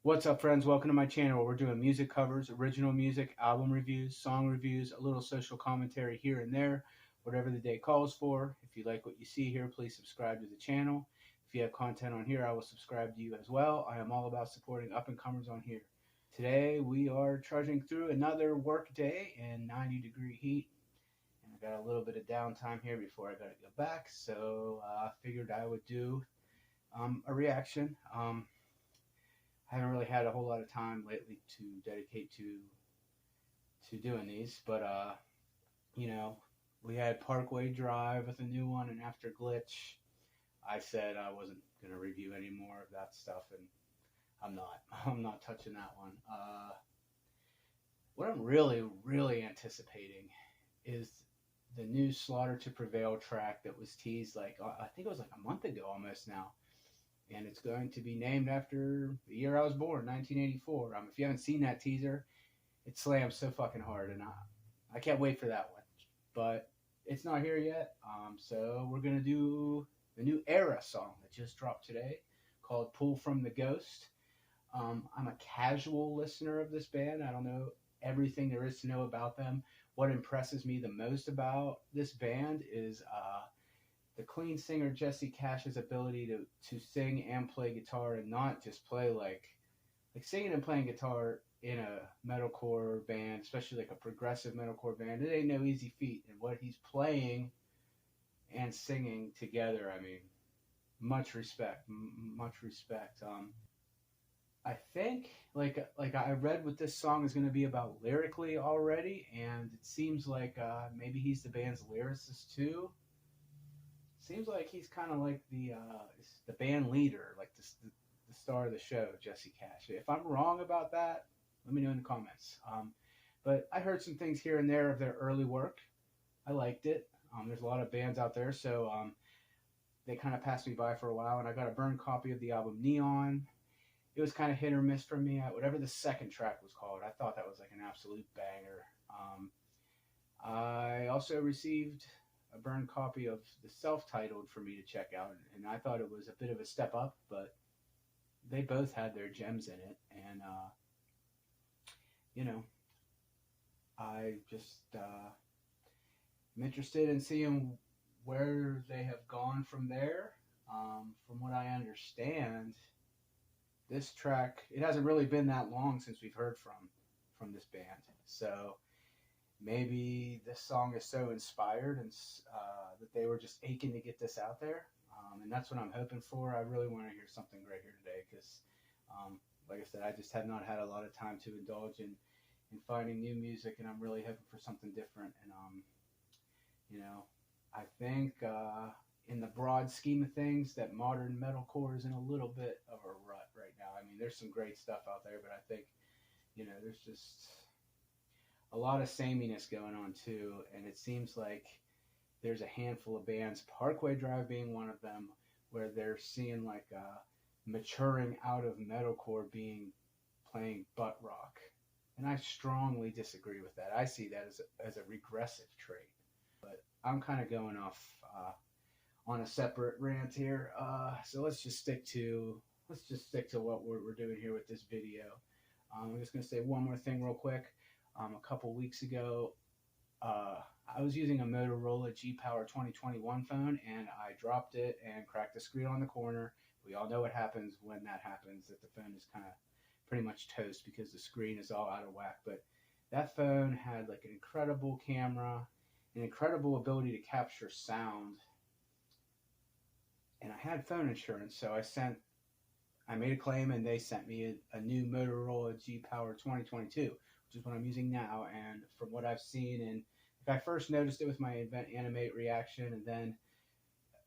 What's up, friends? Welcome to my channel where we're doing music covers, original music, album reviews, song reviews, a little social commentary here and there, whatever the day calls for. If you like what you see here, please subscribe to the channel. If you have content on here, I will subscribe to you as well. I am all about supporting up-and-comers on here. Today, we are trudging through another work day in 90-degree heat. And I got a little bit of downtime here before I got to go back, so I figured I would do a reaction. I haven't really had a whole lot of time lately to dedicate to doing these, but you know, we had Parkway Drive with a new one, and after Glitch, I said I wasn't gonna review any more of that stuff, and I'm not. I'm not touching that one. What I'm really anticipating is the new Slaughter to Prevail track that was teased like I think it was like a month ago almost now. And it's going to be named after the year I was born, 1984. If you haven't seen that teaser, it slams so fucking hard, and I can't wait for that one. But it's not here yet, so we're gonna do the new Erra song that just dropped today, called "Pull from the Ghost." I'm a casual listener of this band. I don't know everything there is to know about them. What impresses me the most about this band is the clean singer Jesse Cash's ability to sing and play guitar, and not just play like singing and playing guitar in a metalcore band, especially like a progressive metalcore band. It ain't no easy feat. And what he's playing and singing together, I mean, much respect, much respect. I think like I read what this song is going to be about lyrically already, and it seems like maybe he's the band's lyricist too. Seems like he's kind of like the band leader, like the star of the show, Jesse Cash. If I'm wrong about that, let me know in the comments. But I heard some things here and there of their early work. I liked it. There's a lot of bands out there, so they kind of passed me by for a while, and I got a burned copy of the album Neon. It was kind of hit or miss for me. Whatever the second track was called, I thought that was like an absolute banger. I also received a burned copy of the self-titled for me to check out, and I thought it was a bit of a step up, but they both had their gems in it, and you know, I just am interested in seeing where they have gone from there. From what I understand, this track, it hasn't really been that long since we've heard from this band, so maybe this song is so inspired and that they were just aching to get this out there. And that's what I'm hoping for. I really want to hear something great here today because, like I said, I just have not had a lot of time to indulge in finding new music, and I'm really hoping for something different. And, you know, I think in the broad scheme of things that modern metalcore is in a little bit of a rut right now. I mean, there's some great stuff out there, but I think, you know, there's just a lot of sameness going on too, and it seems like there's a handful of bands, Parkway Drive being one of them, where they're seeing like maturing out of metalcore playing butt rock, and I strongly disagree with that. I see that as a regressive trait, but I'm kind of going off on a separate rant here. So let's just stick to what we're doing here with this video. I'm just gonna say one more thing real quick. A couple weeks ago, I was using a Motorola G-Power 2021 phone, and I dropped it and cracked the screen on the corner. We all know what happens when that happens, that the phone is kind of pretty much toast because the screen is all out of whack. But that phone had like an incredible camera, an incredible ability to capture sound, and I had phone insurance, so I made a claim, and they sent me a new Motorola G-Power 2022, which is what I'm using now. And from what I've seen, and I first noticed it with my Invent Animate reaction, and then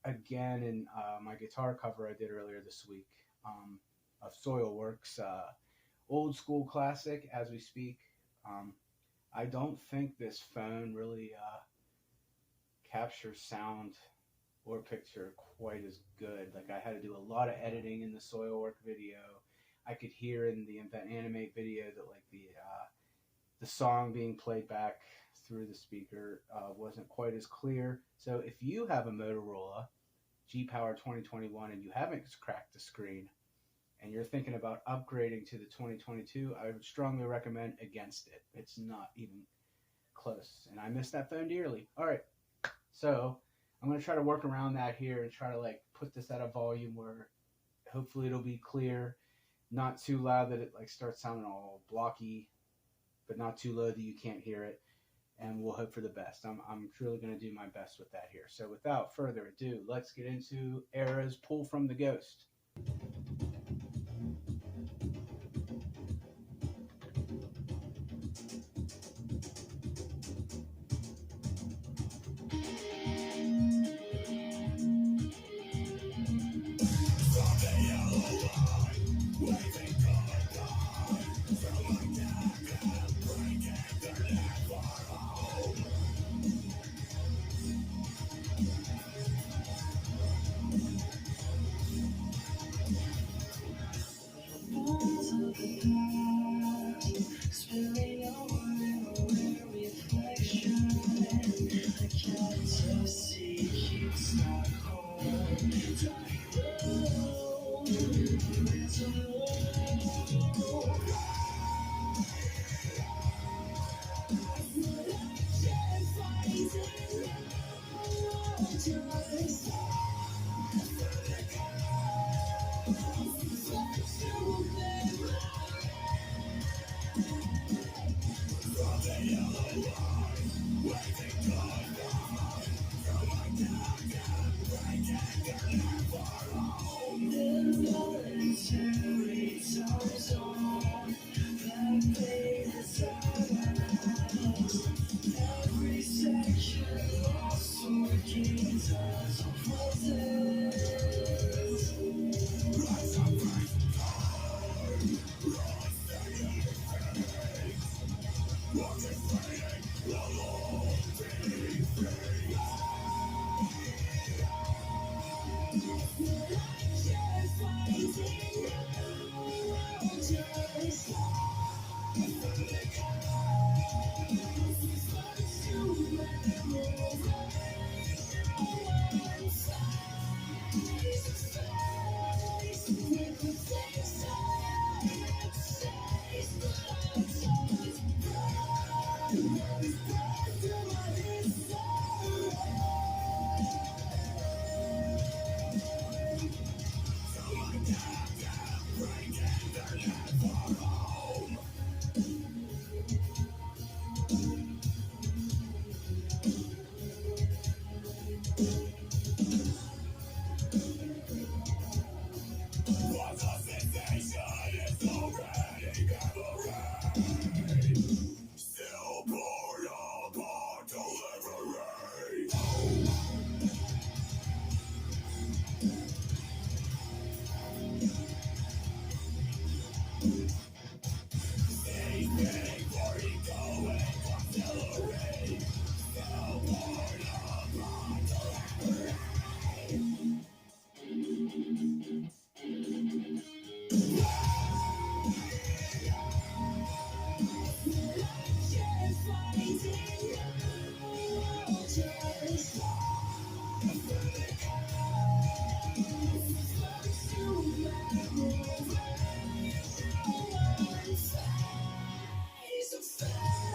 again in my guitar cover I did earlier this week of Soilworks, old school classic as we speak. I don't think this phone really captures sound or picture quite as good. Like, I had to do a lot of editing in the Soilwork video. I could hear in the Invent Animate video that like the song being played back through the speaker wasn't quite as clear. So if you have a Motorola G-Power 2021 and you haven't cracked the screen, and you're thinking about upgrading to the 2022, I would strongly recommend against it. It's not even close. And I miss that phone dearly. All right. So I'm going to try to work around that here and try to like put this at a volume where hopefully it'll be clear, not too loud that it like starts sounding all blocky, but not too low that you can't hear it. And we'll hope for the best. I'm truly going to do my best with that here. So without further ado, let's get into Erra's Pull from the Ghost.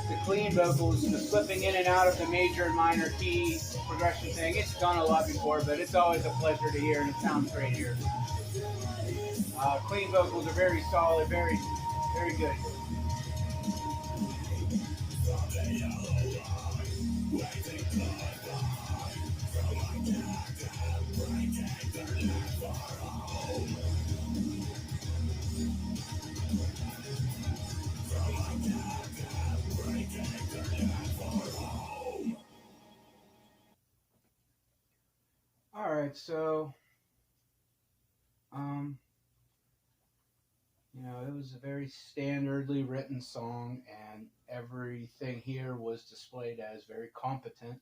The clean vocals, the slipping in and out of the major and minor key progression thing, it's done a lot before, but it's always a pleasure to hear, and it sounds great here. Clean vocals are very solid, very, very good. All right, so, it was a very standardly written song, and everything here was displayed as very competent.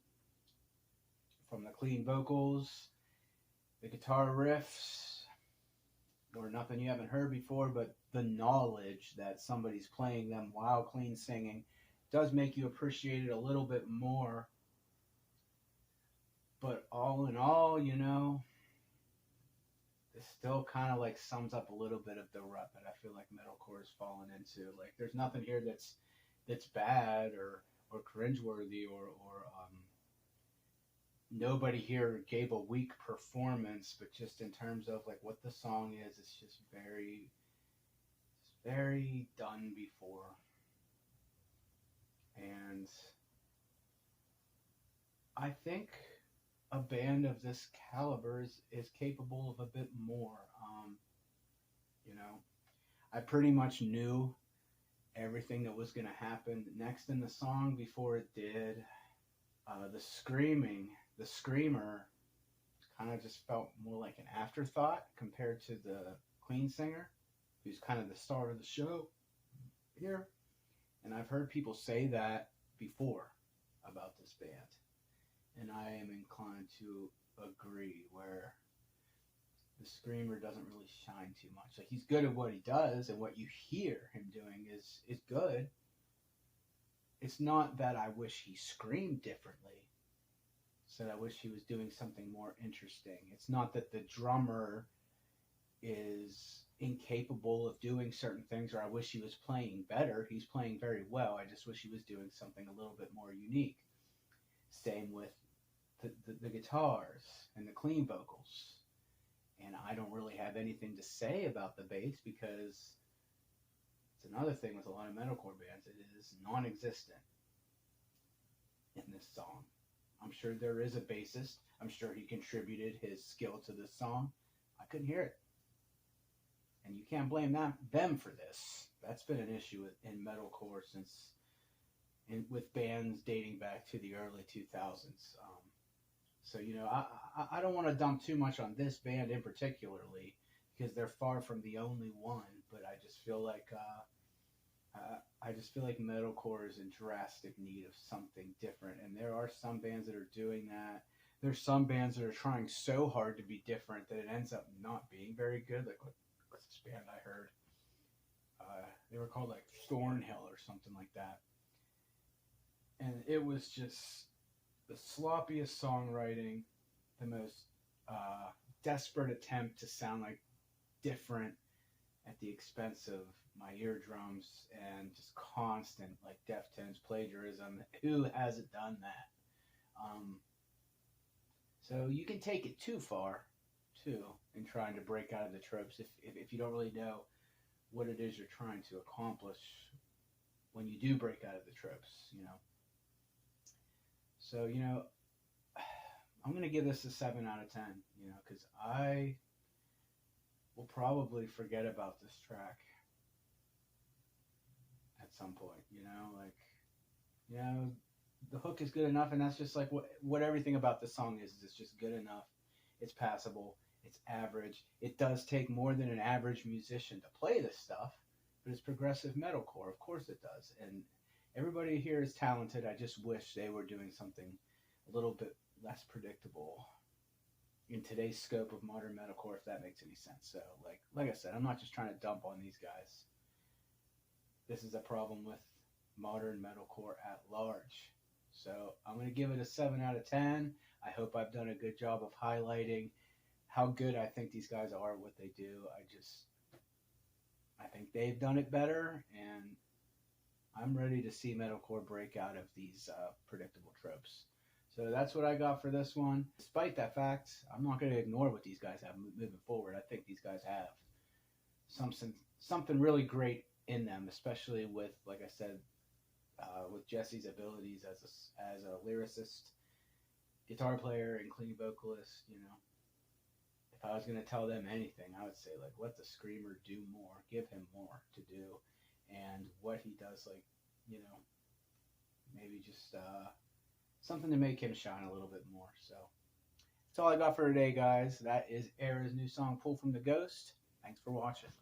From the clean vocals, the guitar riffs, or nothing you haven't heard before, but the knowledge that somebody's playing them while clean singing does make you appreciate it a little bit more. But all in all, this still kind of like sums up a little bit of the rut that I feel like metalcore has fallen into. Like, there's nothing here that's bad or cringeworthy or nobody here gave a weak performance, but just in terms of like what the song is, it's just very done before. And I think a band of this caliber is capable of a bit more. You know, I pretty much knew everything that was going to happen next in the song before it did. The screamer kind of just felt more like an afterthought compared to the clean singer, who's kind of the star of the show here. And I've heard people say that before about this band. And I am inclined to agree, where the screamer doesn't really shine too much. Like, he's good at what he does, and what you hear him doing is good. It's not that I wish he screamed differently. It's that I wish he was doing something more interesting. It's not that the drummer is incapable of doing certain things, or I wish he was playing better. He's playing very well. I just wish he was doing something a little bit more unique. Same with the guitars and the clean vocals. And I don't really have anything to say about the bass, because it's another thing with a lot of metalcore bands. It is non-existent in this song. I'm sure there is a bassist. I'm sure he contributed his skill to this song. I couldn't hear it. And you can't blame them for this. That's been an issue in metalcore with bands dating back to the early 2000s. So, you know, I don't want to dump too much on this band in particularly, because they're far from the only one. But I just feel like metalcore is in drastic need of something different. And there are some bands that are doing that. There's some bands that are trying so hard to be different that it ends up not being very good. Like, what's this band I heard? They were called like Thornhill or something like that. And it was just the sloppiest songwriting, the most desperate attempt to sound like different at the expense of my eardrums, and just constant like Deftones plagiarism. Who hasn't done that? So you can take it too far, too, in trying to break out of the tropes if you don't really know what it is you're trying to accomplish when you do break out of the tropes, you know. So, you know, I'm going to give this a 7 out of 10, you know, because I will probably forget about this track at some point, you know, like, you know, the hook is good enough, and that's just like what everything about the song is. It's just good enough. It's passable. It's average. It does take more than an average musician to play this stuff, but it's progressive metalcore. Of course it does. And everybody here is talented. I just wish they were doing something a little bit less predictable in today's scope of modern metalcore, if that makes any sense. So, like I said, I'm not just trying to dump on these guys. This is a problem with modern metalcore at large. So I'm going to give it a 7 out of 10. I hope I've done a good job of highlighting how good I think these guys are at what they do. I think they've done it better, and I'm ready to see metalcore break out of these predictable tropes. So that's what I got for this one. Despite that fact, I'm not going to ignore what these guys have moving forward. I think these guys have something really great in them, especially with, like I said, with Jesse's abilities as a lyricist, guitar player, and clean vocalist. You know, if I was going to tell them anything, I would say, like, let the screamer do more, give him more to do, and what he does, like, you know, maybe just something to make him shine a little bit more. So that's all I got for today, guys. That is Erra's new song, Pull from the Ghost. Thanks for watching.